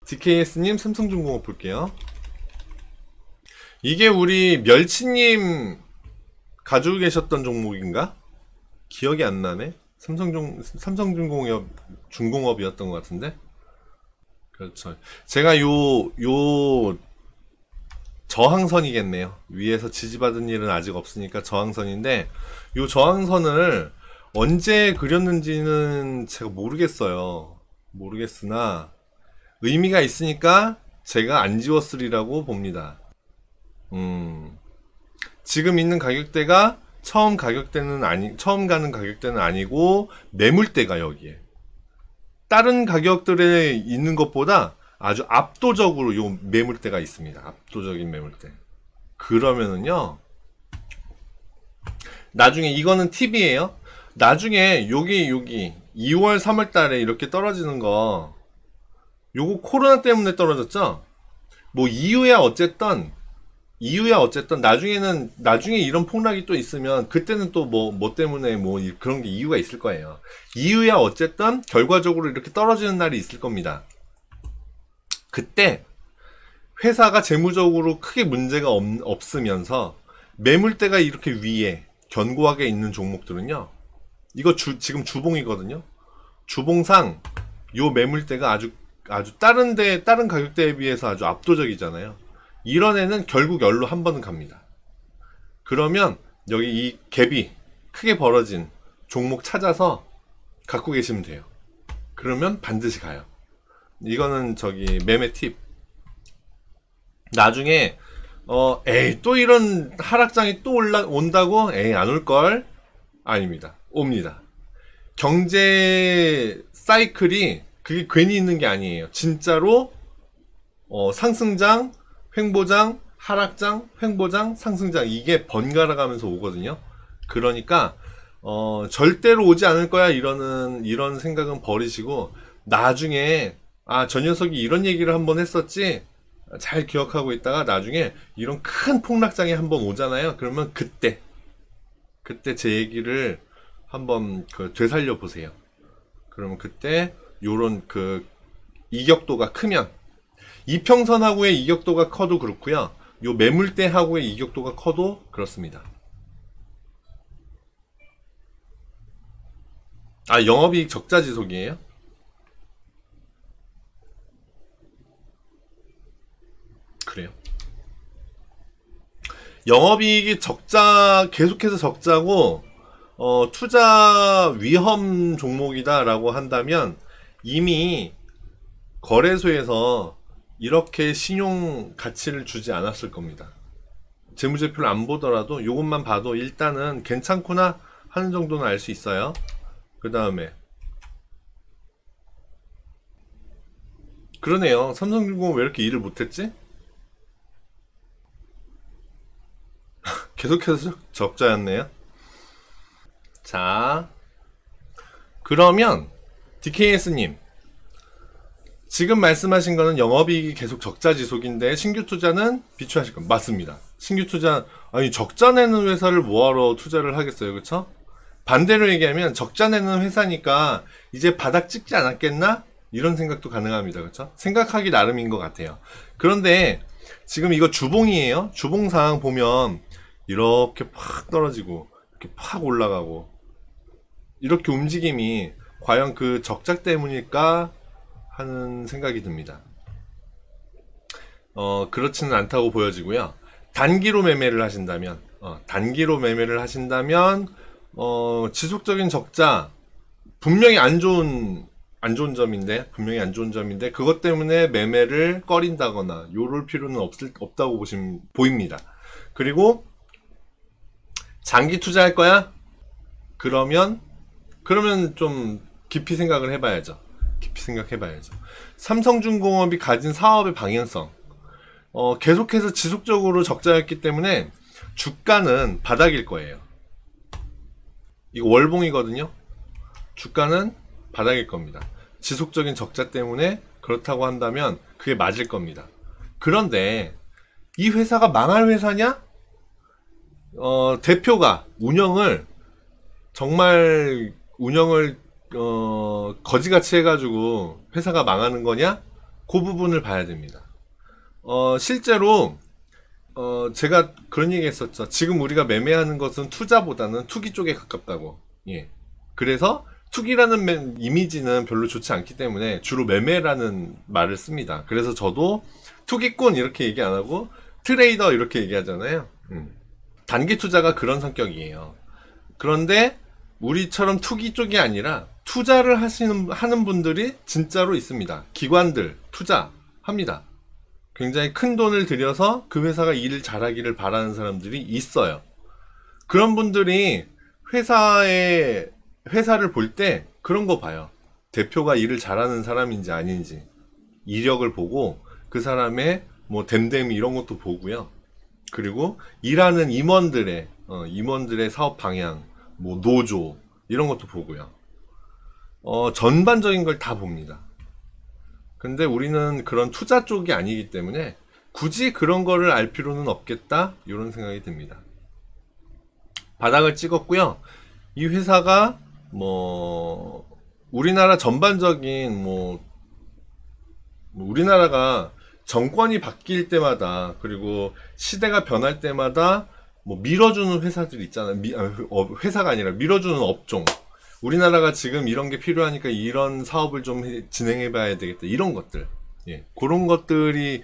DKS님 삼성중공업 볼게요. 이게 우리 멸치님 가지고 계셨던 종목인가? 기억이 안 나네. 삼성중공업 중공업이었던 것 같은데. 그렇죠. 제가 요 저항선이겠네요. 위에서 지지받은 일은 아직 없으니까 저항선인데, 요 저항선을 언제 그렸는지는 제가 모르겠어요. 모르겠으나 의미가 있으니까 제가 안 지웠으리라고 봅니다. 지금 있는 가격대가 처음 가는 가격대는 아니고 매물대가 여기에 다른 가격들에 있는 것보다 아주 압도적으로 요 매물대가 있습니다. 압도적인 매물대. 그러면은요, 나중에 이거는 팁이에요. 나중에 여기 2월 3월 달에 이렇게 떨어지는 거, 요거 코로나 때문에 떨어졌죠? 뭐 이유야 어쨌든 나중에 이런 폭락이 또 있으면 그때는 또 뭐 때문에 뭐 그런 게 이유가 있을 거예요. 이유야 어쨌든 결과적으로 이렇게 떨어지는 날이 있을 겁니다. 그때 회사가 재무적으로 크게 문제가 없으면서 매물대가 이렇게 위에 견고하게 있는 종목들은요, 이거 지금 주봉이거든요. 주봉상 요 매물대가 아주 다른 가격대에 비해서 아주 압도적이잖아요. 이런 애는 결국 열로 한 번은 갑니다. 그러면 여기 이 갭이 크게 벌어진 종목 찾아서 갖고 계시면 돼요. 그러면 반드시 가요. 이거는 매매 팁. 나중에 에이 또 이런 하락장이 또 온다고? 에이 안 올걸? 아닙니다. 옵니다. 경제 사이클이 그게 괜히 있는 게 아니에요. 진짜로 상승장, 횡보장, 하락장, 횡보장, 상승장, 이게 번갈아 가면서 오거든요. 그러니까 절대로 오지 않을 거야 이런 생각은 버리시고, 나중에 저 녀석이 이런 얘기를 한번 했었지, 잘 기억하고 있다가 나중에 이런 큰 폭락장이 한번 오잖아요. 그러면 그때 제 얘기를 한번 되살려 보세요. 그러면 그때 요런 이격도가 크면, 이평선하고의 이격도가 커도 그렇고요, 요 매물대하고의 이격도가 커도 그렇습니다. 영업이익 적자 지속이에요? 그래요. 영업이익이 계속해서 적자고 투자 위험 종목이다라고 한다면 이미 거래소에서 이렇게 신용 가치를 주지 않았을 겁니다. 재무제표를 안 보더라도 이것만 봐도 일단은 괜찮구나 하는 정도는 알 수 있어요. 그 다음에 그러네요. 삼성중공업 왜 이렇게 일을 못했지? 계속해서 적자였네요. 자, 그러면 DKS님, 지금 말씀하신 거는 영업이익이 계속 적자 지속인데 신규 투자는 비추하실 겁니다. 맞습니다. 신규 투자, 적자 내는 회사를 뭐하러 투자를 하겠어요, 그쵸? 반대로 얘기하면 적자 내는 회사니까 이제 바닥 찍지 않았겠나? 이런 생각도 가능합니다, 그쵸? 생각하기 나름인 것 같아요. 그런데 지금 이거 주봉이에요. 주봉상 보면 이렇게 팍 떨어지고 이렇게 팍 올라가고 이렇게 움직임이 과연 그 적자 때문일까 하는 생각이 듭니다. 그렇지는 않다고 보여지고요. 단기로 매매를 하신다면 지속적인 적자, 분명히 안 좋은 점인데 그것 때문에 매매를 꺼린다거나 요럴 필요는 없다고 보입니다. 그리고 장기 투자할 거야? 그러면 좀 깊이 생각을 해봐야죠. 삼성중공업이 가진 사업의 방향성, 계속해서 지속적으로 적자였기 때문에 주가는 바닥일 거예요. 이거 월봉이거든요. 주가는 바닥일 겁니다. 지속적인 적자 때문에 그렇다고 한다면 그게 맞을 겁니다. 그런데 이 회사가 망할 회사냐? 대표가 운영을 거지같이 해가지고 회사가 망하는 거냐? 그 부분을 봐야 됩니다. 실제로 제가 그런 얘기 했었죠. 지금 우리가 매매하는 것은 투자보다는 투기 쪽에 가깝다고. 예. 그래서 투기라는 이미지는 별로 좋지 않기 때문에 주로 매매라는 말을 씁니다. 그래서 저도 투기꾼 이렇게 얘기 안 하고 트레이더 이렇게 얘기하잖아요. 단기 투자가 그런 성격이에요. 그런데 우리처럼 투기 쪽이 아니라 투자를 하는 분들이 진짜로 있습니다. 기관들 투자합니다. 굉장히 큰 돈을 들여서 그 회사가 일을 잘하기를 바라는 사람들이 있어요. 그런 분들이 회사를 볼 때 그런 거 봐요. 대표가 일을 잘하는 사람인지 아닌지 이력을 보고 그 사람의 뭐 댐댐이 이런 것도 보고요. 그리고 일하는 임원들의 사업 방향, 뭐 노조 이런 것도 보고요. 전반적인 걸 다 봅니다. 근데 우리는 그런 투자 쪽이 아니기 때문에 굳이 그런 거를 알 필요는 없겠다 이런 생각이 듭니다. 바닥을 찍었고요. 이 회사가 뭐 우리나라 전반적인 우리나라가 정권이 바뀔 때마다 그리고 시대가 변할 때마다 뭐 밀어주는 회사들 있잖아요. 회사가 아니라 밀어주는 업종. 우리나라가 지금 이런 게 필요하니까 이런 사업을 좀 진행해 봐야 되겠다. 이런 것들. 예. 그런 것들이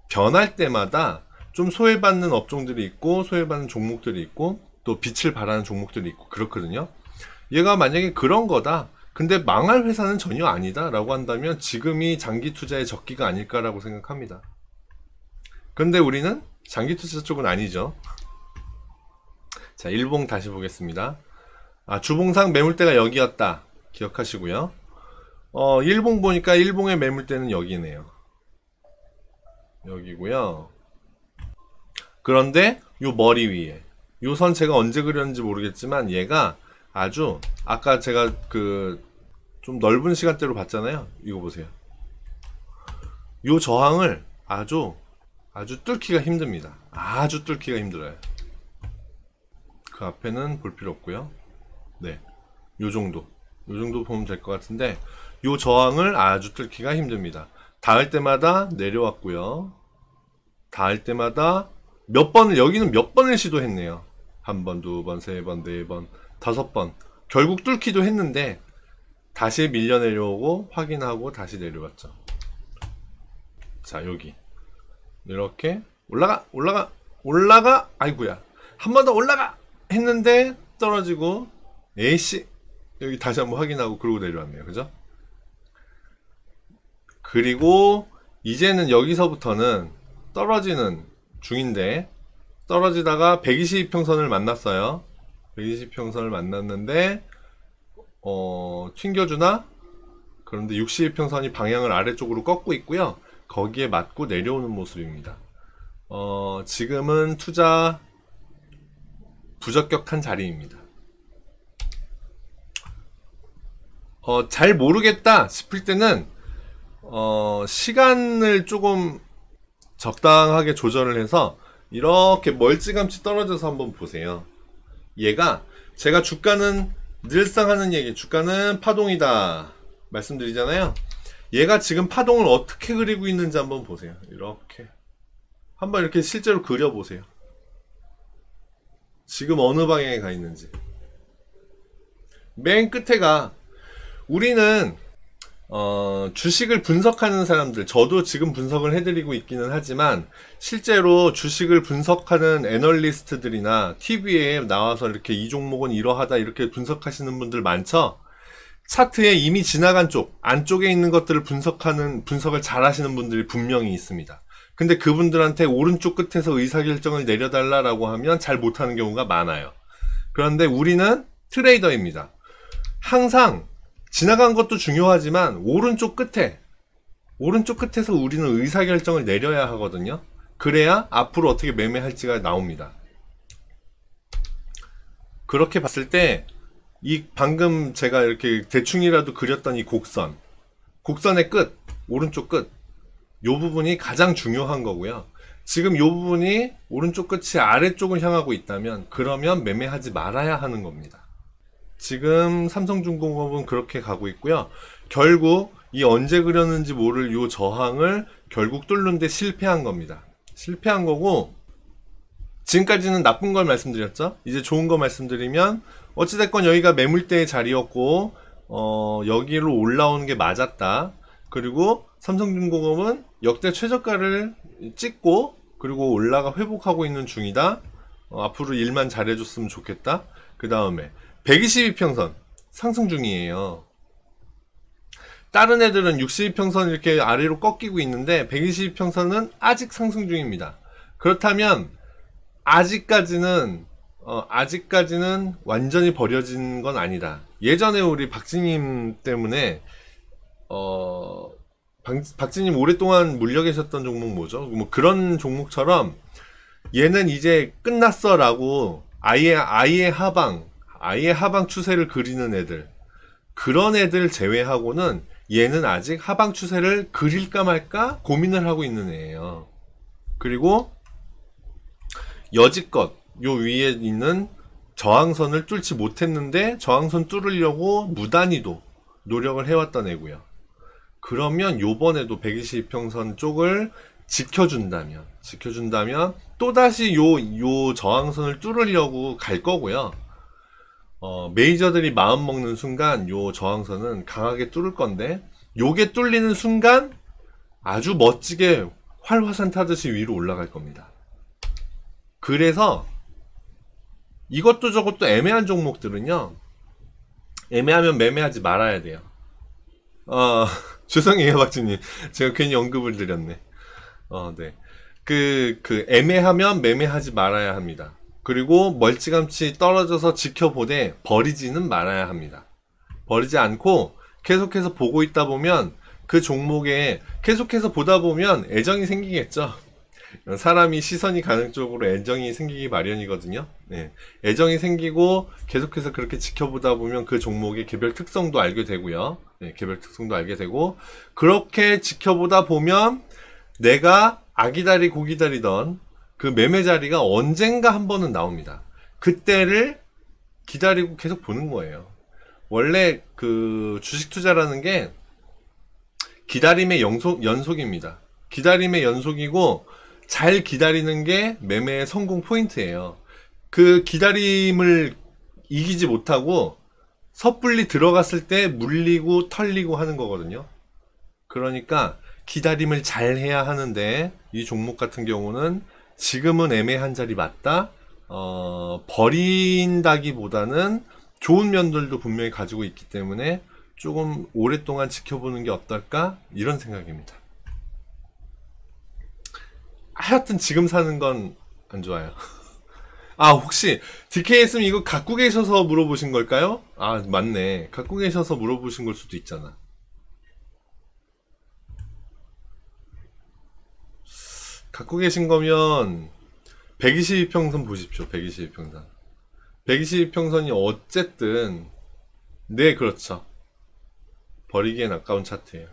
변할 때마다 좀 소외받는 업종들이 있고, 소외받는 종목들이 있고, 또 빛을 발하는 종목들이 있고, 그렇거든요. 얘가 만약에 그런 거다. 근데 망할 회사는 전혀 아니다. 라고 한다면 지금이 장기 투자의 적기가 아닐까라고 생각합니다. 근데 우리는 장기 투자 쪽은 아니죠. 자, 일봉 다시 보겠습니다. 주봉상 매물대가 여기였다. 기억하시고요. 일봉 보니까 일봉의 매물대는 여기네요. 여기고요. 그런데 요 머리 위에 요 선 제가 언제 그렸는지 모르겠지만 얘가 아주 아까 제가 좀 넓은 시간대로 봤잖아요. 이거 보세요. 요 저항을 아주 뚫기가 힘듭니다. 아주 뚫기가 힘들어요. 그 앞에는 볼 필요 없고요. 네, 요 정도 보면 될 것 같은데 요 저항을 아주 뚫기가 힘듭니다. 닿을 때마다 내려왔고요. 닿을 때마다 여기는 몇 번을 시도했네요. 한 번, 두 번, 세 번, 네 번, 다섯 번. 결국 뚫기도 했는데 다시 밀려 내려오고 확인하고 다시 내려왔죠. 자, 여기 이렇게 올라가 아이고야 한 번 더 올라가 했는데 떨어지고 에이씨 여기 다시 한번 확인하고 그러고 내려왔네요. 그죠? 그리고 이제는 여기서부터는 떨어지는 중인데 떨어지다가 120평선을 만났어요. 120평선을 만났는데 튕겨주나? 그런데 62평선이 방향을 아래쪽으로 꺾고 있고요. 거기에 맞고 내려오는 모습입니다. 지금은 투자 부적격한 자리입니다. 잘 모르겠다 싶을 때는 시간을 조금 적당하게 조절을 해서 이렇게 멀찌감치 떨어져서 한번 보세요. 얘가 제가 주가는 늘상 하는 얘기, 주가는 파동이다 말씀드리잖아요. 얘가 지금 파동을 어떻게 그리고 있는지 한번 보세요. 이렇게 한번 이렇게 실제로 그려보세요. 지금 어느 방향에 가 있는지. 맨 끝에가 우리는 주식을 분석하는 사람들, 저도 지금 분석을 해드리고 있기는 하지만 실제로 주식을 분석하는 애널리스트들이나 TV에 나와서 이렇게 이 종목은 이러하다 이렇게 분석하시는 분들 많죠. 차트에 이미 지나간 쪽 안쪽에 있는 것들을 분석을 잘 하시는 분들이 분명히 있습니다. 근데 그분들한테 오른쪽 끝에서 의사결정을 내려달라고 하면 잘 못하는 경우가 많아요. 그런데 우리는 트레이더입니다. 항상 지나간 것도 중요하지만 오른쪽 끝에서 우리는 의사결정을 내려야 하거든요. 그래야 앞으로 어떻게 매매할지가 나옵니다. 그렇게 봤을 때 이 방금 제가 이렇게 대충이라도 그렸던 이 곡선의 끝, 오른쪽 끝, 요 부분이 가장 중요한 거고요. 지금 요 부분이 오른쪽 끝이 아래쪽을 향하고 있다면 그러면 매매하지 말아야 하는 겁니다. 지금 삼성중공업은 그렇게 가고 있고요. 결국 이 언제 그렸는지 모를 요 저항을 결국 뚫는데 실패한 겁니다. 실패한 거고, 지금까지는 나쁜 걸 말씀드렸죠. 이제 좋은 거 말씀드리면, 어찌됐건 여기가 매물대의 자리였고, 여기로 올라오는 게 맞았다. 그리고 삼성중공업은 역대 최저가를 찍고, 그리고 올라가 회복하고 있는 중이다. 앞으로 일만 잘해줬으면 좋겠다. 그 다음에 122평선 상승 중이에요. 다른 애들은 62평선 이렇게 아래로 꺾이고 있는데 122평선은 아직 상승 중입니다. 그렇다면 아직까지는 완전히 버려진 건 아니다. 예전에 우리 박지님 때문에 박지님 오랫동안 물려 계셨던 종목 뭐죠? 뭐 그런 종목처럼 얘는 이제 끝났어 라고 아예 하방 추세를 그리는 애들, 그런 애들 제외하고는 얘는 아직 하방 추세를 그릴까 말까 고민을 하고 있는 애예요. 그리고 여지껏 요 위에 있는 저항선을 뚫지 못했는데 저항선 뚫으려고 무단히도 노력을 해왔던 애고요. 그러면 요번에도 122평선 쪽을 지켜준다면 또다시 요 저항선을 뚫으려고 갈 거고요. 메이저들이 마음 먹는 순간 요 저항선은 강하게 뚫을 건데, 요게 뚫리는 순간 아주 멋지게 활화산 타듯이 위로 올라갈 겁니다. 그래서 이것도 저것도 애매한 종목들은요, 애매하면 매매하지 말아야 돼요. 죄송해요 박진님, 제가 괜히 언급을 드렸네. 네. 애매하면 매매하지 말아야 합니다. 그리고 멀찌감치 떨어져서 지켜보되 버리지는 말아야 합니다. 버리지 않고 계속해서 보고 있다 보면 그 종목에 계속해서 보다 보면 애정이 생기겠죠. 사람이 시선이 가는 쪽으로 애정이 생기기 마련이거든요. 네. 애정이 생기고 계속해서 그렇게 지켜보다 보면 그 종목의 개별 특성도 알게 되고요. 네, 개별 특성도 알게 되고, 그렇게 지켜보다 보면 내가 아기다리 고기다리던 그 매매 자리가 언젠가 한 번은 나옵니다. 그때를 기다리고 계속 보는 거예요. 원래 그 주식 투자라는 게 기다림의 연속입니다. 기다림의 연속이고, 잘 기다리는 게 매매의 성공 포인트예요. 그 기다림을 이기지 못하고 섣불리 들어갔을 때 물리고 털리고 하는 거거든요. 그러니까 기다림을 잘 해야 하는데, 이 종목 같은 경우는 지금은 애매한 자리 맞다. 버린다기보다는 좋은 면들도 분명히 가지고 있기 때문에 조금 오랫동안 지켜보는 게 어떨까? 이런 생각입니다. 하여튼 지금 사는 건 안 좋아요. 혹시 DKS님 이거 갖고 계셔서 물어보신 걸까요? 맞네. 갖고 계셔서 물어보신 걸 수도 있잖아. 갖고 계신 거면 122평선 보십시오. 122평선. 122평선이 어쨌든, 네, 그렇죠. 버리기엔 아까운 차트예요.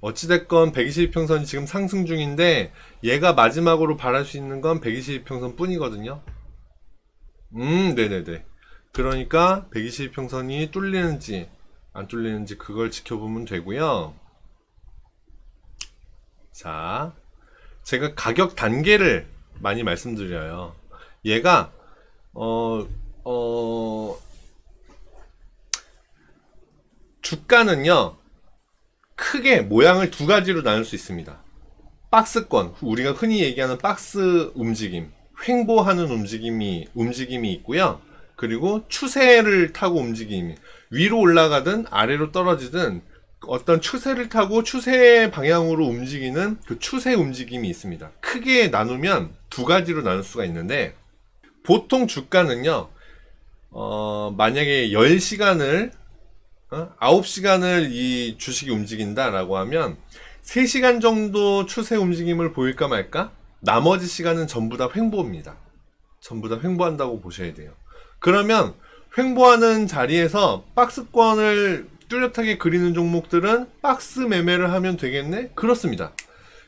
어찌됐건 122평선이 지금 상승 중인데, 얘가 마지막으로 바랄 수 있는 건 122평선 뿐이거든요. 네네네. 그러니까 122평선이 뚫리는지 안 뚫리는지 그걸 지켜보면 되고요. 자, 제가 가격 단계를 많이 말씀드려요. 얘가 주가는요, 크게 모양을 두 가지로 나눌 수 있습니다. 박스권, 우리가 흔히 얘기하는 박스 움직임, 횡보하는 움직임이 있고요. 그리고 추세를 타고 움직임이, 위로 올라가든 아래로 떨어지든 어떤 추세를 타고 추세 방향으로 움직이는 그 추세 움직임이 있습니다. 크게 나누면 두 가지로 나눌 수가 있는데, 보통 주가는요, 만약에 10시간을 9시간을 이 주식이 움직인다라고 하면 3시간 정도 추세 움직임을 보일까 말까? 나머지 시간은 전부 다 횡보입니다. 전부 다 횡보한다고 보셔야 돼요. 그러면 횡보하는 자리에서 박스권을 뚜렷하게 그리는 종목들은 박스 매매를 하면 되겠네? 그렇습니다.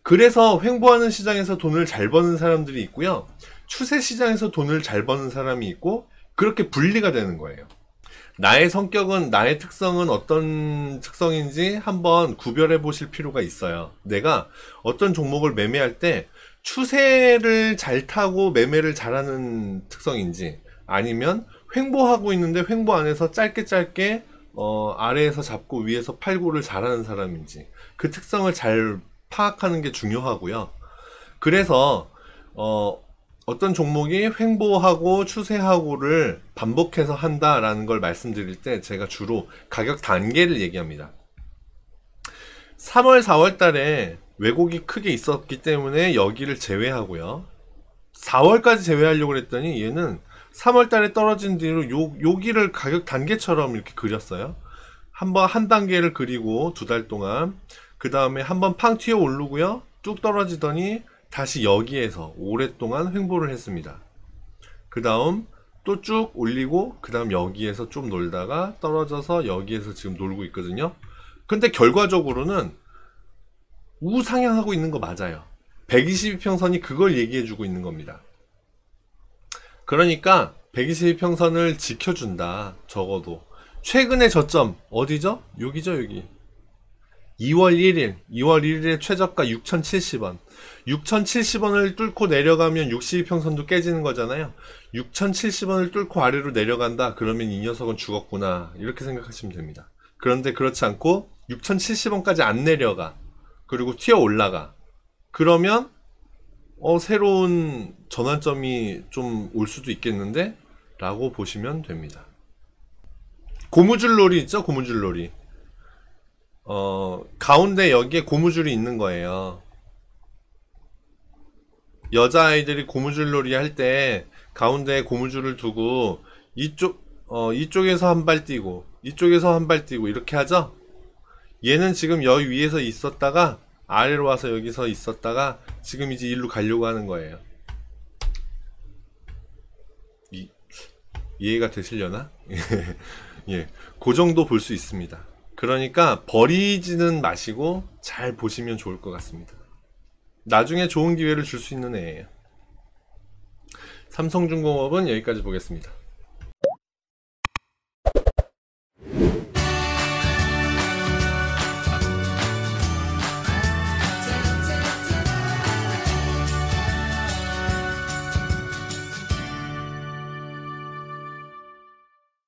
그래서 횡보하는 시장에서 돈을 잘 버는 사람들이 있고요. 추세 시장에서 돈을 잘 버는 사람이 있고, 그렇게 분리가 되는 거예요. 나의 성격은, 나의 특성은 어떤 특성인지 한번 구별해 보실 필요가 있어요. 내가 어떤 종목을 매매할 때 추세를 잘 타고 매매를 잘하는 특성인지, 아니면 횡보하고 있는데 횡보 안에서 짧게 아래에서 잡고 위에서 팔고를 잘하는 사람인지, 그 특성을 잘 파악하는 게 중요하고요. 그래서 어떤 종목이 횡보하고 추세하고를 반복해서 한다라는 걸 말씀드릴 때 제가 주로 가격 단계를 얘기합니다. 3월, 4월 달에 왜곡이 크게 있었기 때문에 여기를 제외하고요. 4월까지 제외하려고 했더니 얘는 3월 달에 떨어진 뒤로 여기를 가격 단계처럼 이렇게 그렸어요. 한번 한 단계를 그리고 2달 동안, 그 다음에 한번 팡 튀어 오르고요. 뚝 떨어지더니 다시 여기에서 오랫동안 횡보를 했습니다. 그 다음 또 쭉 올리고, 그 다음 여기에서 좀 놀다가 떨어져서 여기에서 지금 놀고 있거든요. 근데 결과적으로는 우상향하고 있는 거 맞아요. 122평선이 그걸 얘기해주고 있는 겁니다. 그러니까 122평선을 지켜준다. 적어도 최근의 저점 어디죠? 여기죠, 여기. 2월 1일의 최저가 6,070원. 6,070원을 뚫고 내려가면 62평선도 깨지는 거잖아요. 6,070원을 뚫고 아래로 내려간다. 그러면 이 녀석은 죽었구나. 이렇게 생각하시면 됩니다. 그런데 그렇지 않고 6,070원까지 안 내려가. 그리고 튀어 올라가. 그러면 새로운 전환점이 좀 올 수도 있겠는데? 라고 보시면 됩니다. 고무줄놀이 있죠? 고무줄놀이. 가운데 여기에 고무줄이 있는 거예요. 여자아이들이 고무줄놀이 할 때 가운데에 고무줄을 두고 이쪽에서 한 발 뛰고 이쪽에서 한 발 뛰고 이렇게 하죠? 얘는 지금 여기 위에서 있었다가 아래로 와서 여기서 있었다가 지금 이제 일로 가려고 하는 거예요. 이해가 되시려나? 예, 그 정도 볼 수 있습니다. 그러니까 버리지는 마시고 잘 보시면 좋을 것 같습니다. 나중에 좋은 기회를 줄 수 있는 애예요. 삼성중공업은 여기까지 보겠습니다.